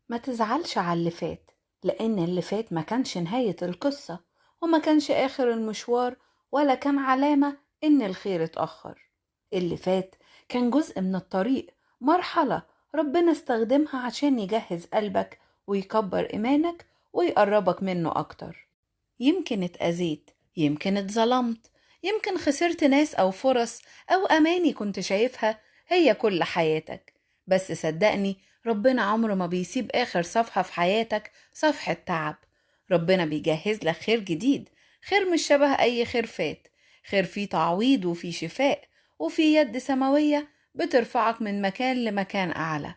ما تزعلش على اللي فات، لأن اللي فات ما كانش نهاية القصة، وما كانش آخر المشوار، ولا كان علامة إن الخير اتأخر. اللي فات كان جزء من الطريق، مرحلة ربنا استخدمها عشان يجهز قلبك ويكبر إيمانك ويقربك منه أكتر. يمكن اتأذيت، يمكن اتظلمت، يمكن خسرت ناس أو فرص أو أماني كنت شايفها هي كل حياتك. بس صدقني، ربنا عمره ما بيسيب آخر صفحة في حياتك صفحة تعب. ربنا بيجهز لك خير جديد، خير مش شبه أي خير فات، خير فيه تعويض وفيه شفاء وفيه يد سماوية بترفعك من مكان لمكان أعلى.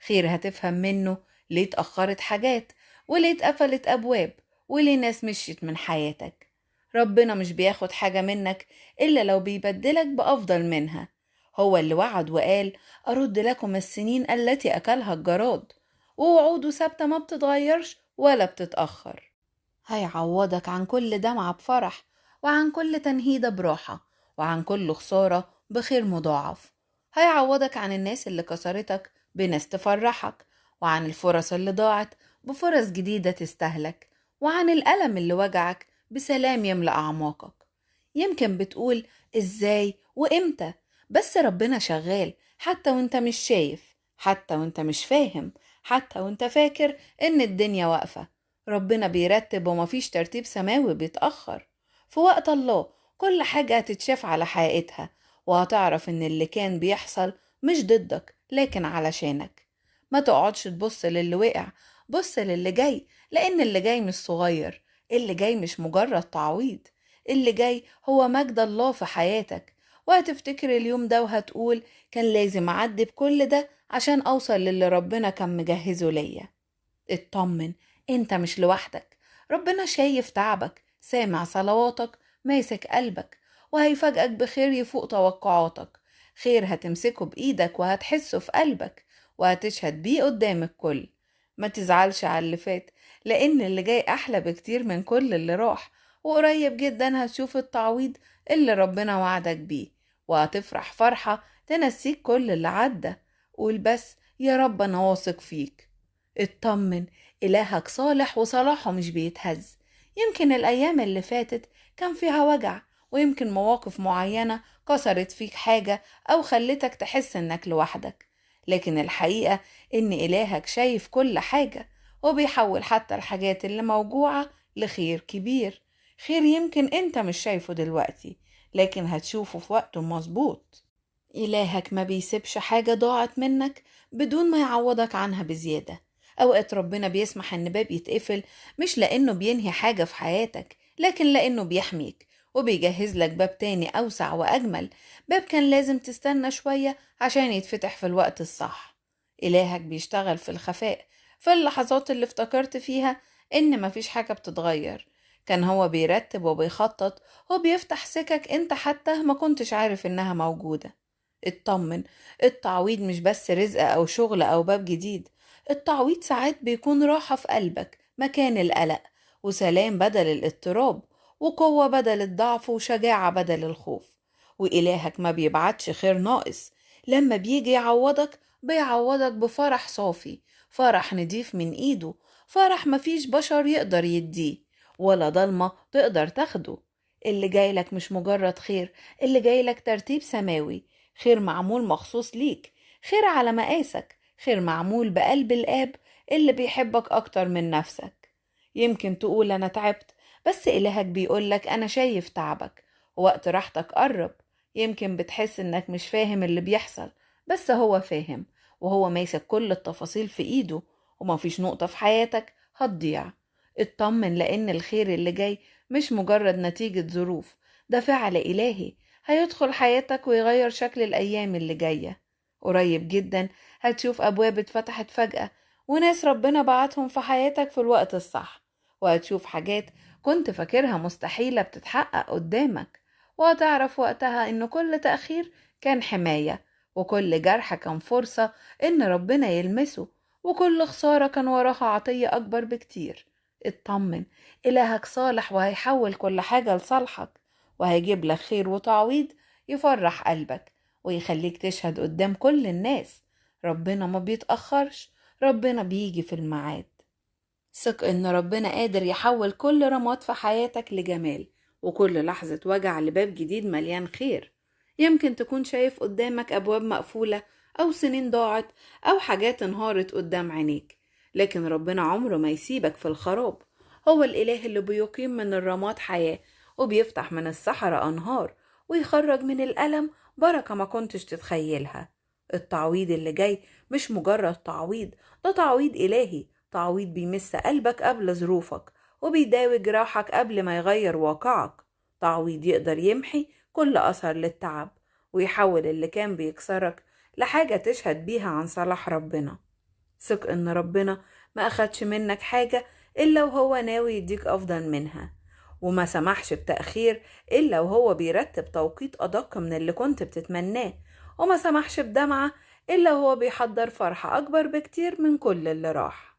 خير هتفهم منه ليه اتأخرت حاجات، وليه اتقفلت أبواب، وليه ناس مشيت من حياتك. ربنا مش بياخد حاجة منك إلا لو بيبدلك بأفضل منها. هو اللي وعد وقال: أرد لكم السنين التي أكلها الجراد. ووعوده ثابتة، ما بتتغيرش ولا بتتأخر. هيعوضك عن كل دمعة بفرح، وعن كل تنهيدة براحة، وعن كل خسارة بخير مضاعف. هيعوضك عن الناس اللي كسرتك بناس تفرحك، وعن الفرص اللي ضاعت بفرص جديدة تستهلك، وعن الألم اللي وجعك بسلام يملأ أعماقك. يمكن بتقول: إزاي وإمتى؟ بس ربنا شغال حتى وإنت مش شايف، حتى وإنت مش فاهم، حتى وإنت فاكر إن الدنيا واقفة. ربنا بيرتب، ومفيش ترتيب سماوي بيتأخر. في وقت الله كل حاجة هتتشاف على حقيقتها، وهتعرف إن اللي كان بيحصل مش ضدك لكن علشانك. ما تقعدش تبص للي وقع، بص للي جاي، لأن اللي جاي مش صغير. اللي جاي مش مجرد تعويض، اللي جاي هو مجد الله في حياتك. وهتفتكر اليوم ده وهتقول: كان لازم أعدي بكل ده عشان أوصل للي ربنا كان مجهزه ليا. اطمن، انت مش لوحدك. ربنا شايف تعبك، سامع صلواتك، ماسك قلبك، وهيفاجئك بخير يفوق توقعاتك. خير هتمسكه بإيدك وهتحسه في قلبك، وهتشهد بيه قدام الكل. ما تزعلش على اللي فات، لأن اللي جاي أحلى بكتير من كل اللي راح. وقريب جدا هتشوف التعويض اللي ربنا وعدك بيه، وهتفرح فرحة تنسيك كل اللي عدى. قول بس: يا رب أنا واثق فيك. اطمن، إلهك صالح وصلاحه مش بيتهز. يمكن الأيام اللي فاتت كان فيها وجع، ويمكن مواقف معينة كسرت فيك حاجة أو خلتك تحس إنك لوحدك، لكن الحقيقة إن إلهك شايف كل حاجة، وبيحول حتى الحاجات اللي موجوعة لخير كبير. خير يمكن أنت مش شايفه دلوقتي، لكن هتشوفه في وقته مظبوط. إلهك ما بيسيبش حاجة ضاعت منك بدون ما يعوضك عنها بزيادة. أوقات ربنا بيسمح إن باب يتقفل، مش لأنه بينهي حاجة في حياتك، لكن لأنه بيحميك وبيجهز لك باب تاني أوسع وأجمل. باب كان لازم تستنى شوية عشان يتفتح في الوقت الصح. إلهك بيشتغل في الخفاء، في اللحظات اللي افتكرت فيها إن مفيش حاجة بتتغير. كان هو بيرتب وبيخطط وبيفتح سكك انت حتى ما كنتش عارف انها موجودة. اطمن، التعويض مش بس رزق أو شغل أو باب جديد. التعويض ساعات بيكون راحة في قلبك مكان القلق، وسلام بدل الاضطراب، وقوة بدل الضعف، وشجاعة بدل الخوف. وإلهك ما بيبعتش خير ناقص. لما بيجي يعوضك بيعوضك بفرح صافي، فرح نضيف من إيده، فرح مفيش بشر يقدر يديه، ولا ضلمة تقدر تاخده. اللي جايلك مش مجرد خير، اللي جايلك ترتيب سماوي، خير معمول مخصوص ليك، خير على مقاسك، خير معمول بقلب الآب اللي بيحبك أكتر من نفسك. يمكن تقول: أنا تعبت، بس إلهك بيقولك: أنا شايف تعبك، وقت راحتك قرب. يمكن بتحس إنك مش فاهم اللي بيحصل، بس هو فاهم، وهو ماسك كل التفاصيل في إيده، ومفيش نقطة في حياتك هتضيع. اطمن، لأن الخير اللي جاي مش مجرد نتيجة ظروف، ده فعل إلهي هيدخل حياتك ويغير شكل الأيام اللي جاية. قريب جدا هتشوف أبواب اتفتحت فجأة، وناس ربنا بعتهم في حياتك في الوقت الصح، وهتشوف حاجات كنت فاكرها مستحيلة بتتحقق قدامك. وهتعرف وقتها إن كل تأخير كان حماية، وكل جرح كان فرصة إن ربنا يلمسه، وكل خسارة كان وراها عطية أكبر بكتير. اطمن، إلهك صالح وهيحول كل حاجة لصالحك، وهيجيب لك خير وتعويض يفرح قلبك، ويخليك تشهد قدام كل الناس. ربنا ما بيتأخرش، ربنا بيجي في الميعاد. ثق إن ربنا قادر يحول كل رماد في حياتك لجمال، وكل لحظة وجع لباب جديد مليان خير. يمكن تكون شايف قدامك أبواب مقفولة، أو سنين ضاعت، أو حاجات انهارت قدام عينيك، لكن ربنا عمره ما يسيبك في الخراب. هو الإله اللي بيقيم من الرماد حياة، وبيفتح من الصحراء أنهار، ويخرج من الألم بركة ما كنتش تتخيلها. التعويض اللي جاي مش مجرد تعويض، ده تعويض إلهي، تعويض بيمس قلبك قبل ظروفك، وبيداوي جراحك قبل ما يغير واقعك. تعويض يقدر يمحي كل أثر للتعب، ويحول اللي كان بيكسرك لحاجة تشهد بيها عن صلاح ربنا. ثق إن ربنا ما أخدش منك حاجة إلا وهو ناوي يديك أفضل منها، وما سمحش بتأخير إلا وهو بيرتب توقيت أدق من اللي كنت بتتمناه، وما سمحش بدمعة إلا وهو بيحضر فرحة أكبر بكتير من كل اللي راح.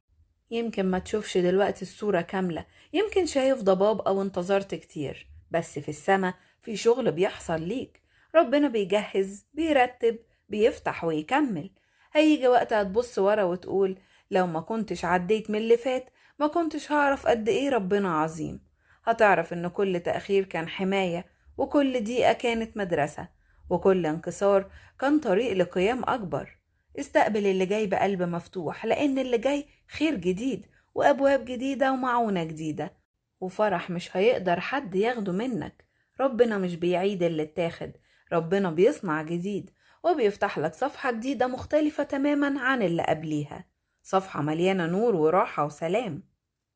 يمكن ما تشوفش دلوقتي الصورة كاملة، يمكن شايف ضباب أو انتظرت كتير، بس في السما في شغل بيحصل ليك. ربنا بيجهز، بيرتب، بيفتح ويكمل. هيجي وقت هتبص ورا وتقول لو ما كنتش عديت من اللي فات ما كنتش هعرف قد ايه ربنا عظيم. هتعرف ان كل تأخير كان حماية، وكل دقيقة كانت مدرسة، وكل انكسار كان طريق لقيام أكبر. استقبل اللي جاي بقلب مفتوح، لأن اللي جاي خير جديد، وأبواب جديدة، ومعونة جديدة، وفرح مش هيقدر حد ياخده منك. ربنا مش بيعيد اللي اتاخد، ربنا بيصنع جديد، وبيفتح لك صفحة جديدة مختلفة تماما عن اللي قبليها، صفحة مليانة نور وراحة وسلام.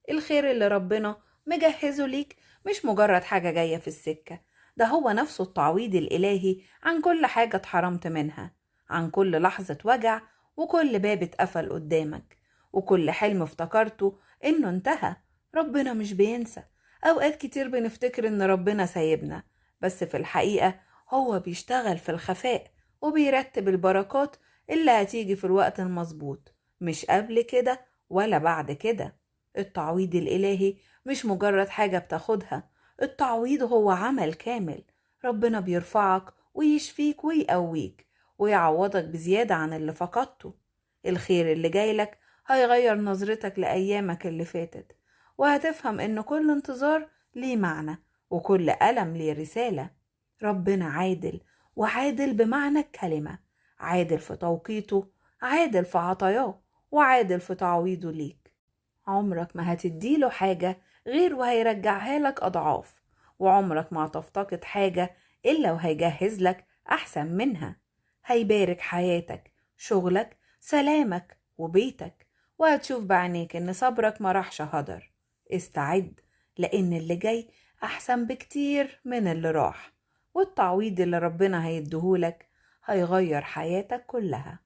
الخير اللي ربنا مجهزه ليك مش مجرد حاجة جاية في السكة، ده هو نفسه التعويض الإلهي عن كل حاجة اتحرمت منها، عن كل لحظة وجع، وكل باب اتقفل قدامك، وكل حلم افتكرته إنه انتهى. ربنا مش بينسى. أوقات كتير بنفتكر إن ربنا سايبنا، بس في الحقيقة هو بيشتغل في الخفاء، وبيرتب البركات اللي هتيجي في الوقت المظبوط، مش قبل كده ولا بعد كده. التعويض الإلهي مش مجرد حاجة بتاخدها، التعويض هو عمل كامل. ربنا بيرفعك ويشفيك ويقويك، ويعوضك بزيادة عن اللي فقدته. الخير اللي جايلك هيغير نظرتك لأيامك اللي فاتت، وهتفهم إن كل انتظار ليه معنى، وكل ألم ليه رسالة. ربنا عادل، وعادل بمعنى الكلمة، عادل في توقيته، عادل في عطاياه، وعادل في تعويضه ليك. عمرك ما هتديله حاجة غير وهيرجعها لك أضعاف، وعمرك ما هتفتقد حاجة إلا وهيجهز لك أحسن منها. هيبارك حياتك، شغلك، سلامك، وبيتك، وهتشوف بعينيك إن صبرك ما راحش هدر. استعد، لأن اللي جاي أحسن بكتير من اللي راح، والتعويض اللي ربنا هيديهولك هيغير حياتك كلها.